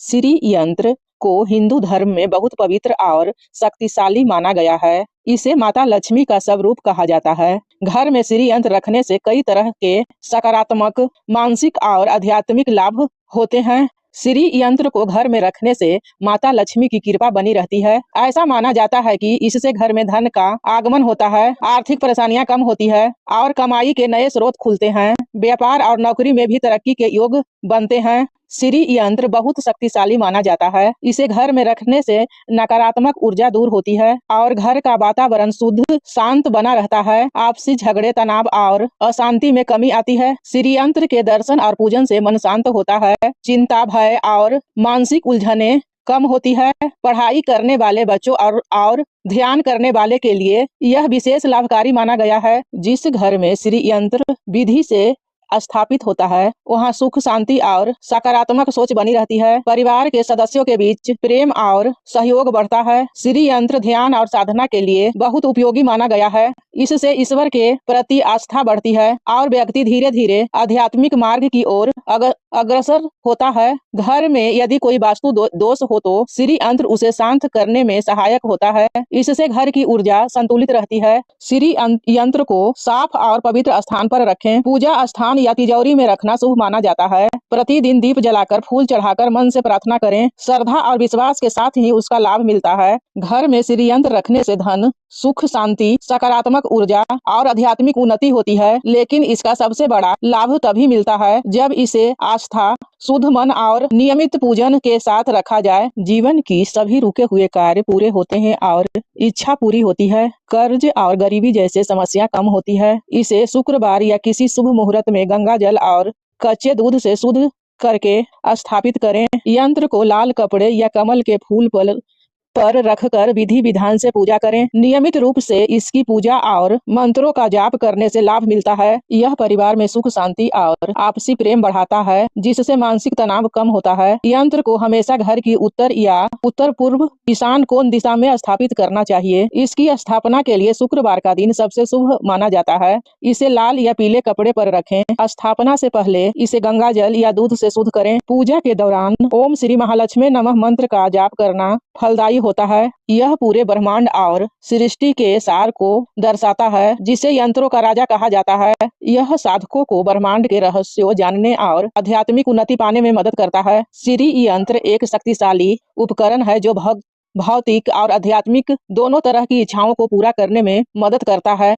श्री यंत्र को हिंदू धर्म में बहुत पवित्र और शक्तिशाली माना गया है। इसे माता लक्ष्मी का स्वरूप कहा जाता है। घर में श्री यंत्र रखने से कई तरह के सकारात्मक, मानसिक और आध्यात्मिक लाभ होते हैं। श्री यंत्र को घर में रखने से माता लक्ष्मी की कृपा बनी रहती है। ऐसा माना जाता है कि इससे घर में धन का आगमन होता है, आर्थिक परेशानियां कम होती है और कमाई के नए स्रोत खुलते हैं। व्यापार और नौकरी में भी तरक्की के योग बनते हैं। श्री यंत्र बहुत शक्तिशाली माना जाता है। इसे घर में रखने से नकारात्मक ऊर्जा दूर होती है और घर का वातावरण शुद्ध, शांत बना रहता है। आपसी झगड़े, तनाव और अशांति में कमी आती है। श्री यंत्र के दर्शन और पूजन से मन शांत होता है, चिंता, भय और मानसिक उलझने कम होती है। पढ़ाई करने वाले बच्चों और ध्यान करने वाले के लिए यह विशेष लाभकारी माना गया है। जिस घर में श्री यंत्र विधि से स्थापित होता है, वहाँ सुख, शांति और सकारात्मक सोच बनी रहती है। परिवार के सदस्यों के बीच प्रेम और सहयोग बढ़ता है। श्री यंत्र ध्यान और साधना के लिए बहुत उपयोगी माना गया है। इससे ईश्वर के प्रति आस्था बढ़ती है और व्यक्ति धीरे धीरे आध्यात्मिक मार्ग की ओर अग्रसर होता है। घर में यदि कोई वास्तु दोष हो तो श्री यंत्र उसे शांत करने में सहायक होता है। इससे घर की ऊर्जा संतुलित रहती है। श्री यंत्र को साफ और पवित्र स्थान पर रखें। पूजा स्थान या तिजोरी में रखना शुभ माना जाता है। प्रतिदिन दीप जलाकर, फूल चढ़ाकर मन से प्रार्थना करें। श्रद्धा और विश्वास के साथ ही उसका लाभ मिलता है। घर में श्री यंत्र रखने से धन, सुख, शांति, सकारात्मक ऊर्जा और आध्यात्मिक उन्नति होती है। लेकिन इसका सबसे बड़ा लाभ तभी मिलता है जब इसे आस्था, शुद्ध मन और नियमित पूजन के साथ रखा जाए। जीवन की सभी रुके हुए कार्य पूरे होते हैं और इच्छा पूरी होती है। कर्ज और गरीबी जैसे समस्या कम होती है। इसे शुक्रवार या किसी शुभ मुहूर्त में गंगा जल और कच्चे दूध से शुद्ध करके स्थापित करें। यंत्र को लाल कपड़े या कमल के फूल पर रखकर विधि विधान से पूजा करें। नियमित रूप से इसकी पूजा और मंत्रों का जाप करने से लाभ मिलता है। यह परिवार में सुख, शांति और आपसी प्रेम बढ़ाता है, जिससे मानसिक तनाव कम होता है। यंत्र को हमेशा घर की उत्तर या उत्तर पूर्व ईशान कोण दिशा में स्थापित करना चाहिए। इसकी स्थापना के लिए शुक्रवार का दिन सबसे शुभ माना जाता है। इसे लाल या पीले कपड़े पर रखें। स्थापना से पहले इसे गंगा जल या दूध से शुद्ध करें। पूजा के दौरान ओम श्री महालक्ष्मी नमः मंत्र का जाप करना फलदायी होता है। यह पूरे ब्रह्मांड और सृष्टि के सार को दर्शाता है, जिसे यंत्रों का राजा कहा जाता है। यह साधकों को ब्रह्मांड के रहस्यों जानने और आध्यात्मिक उन्नति पाने में मदद करता है। श्री यंत्र एक शक्तिशाली उपकरण है जो भौतिक और आध्यात्मिक दोनों तरह की इच्छाओं को पूरा करने में मदद करता है।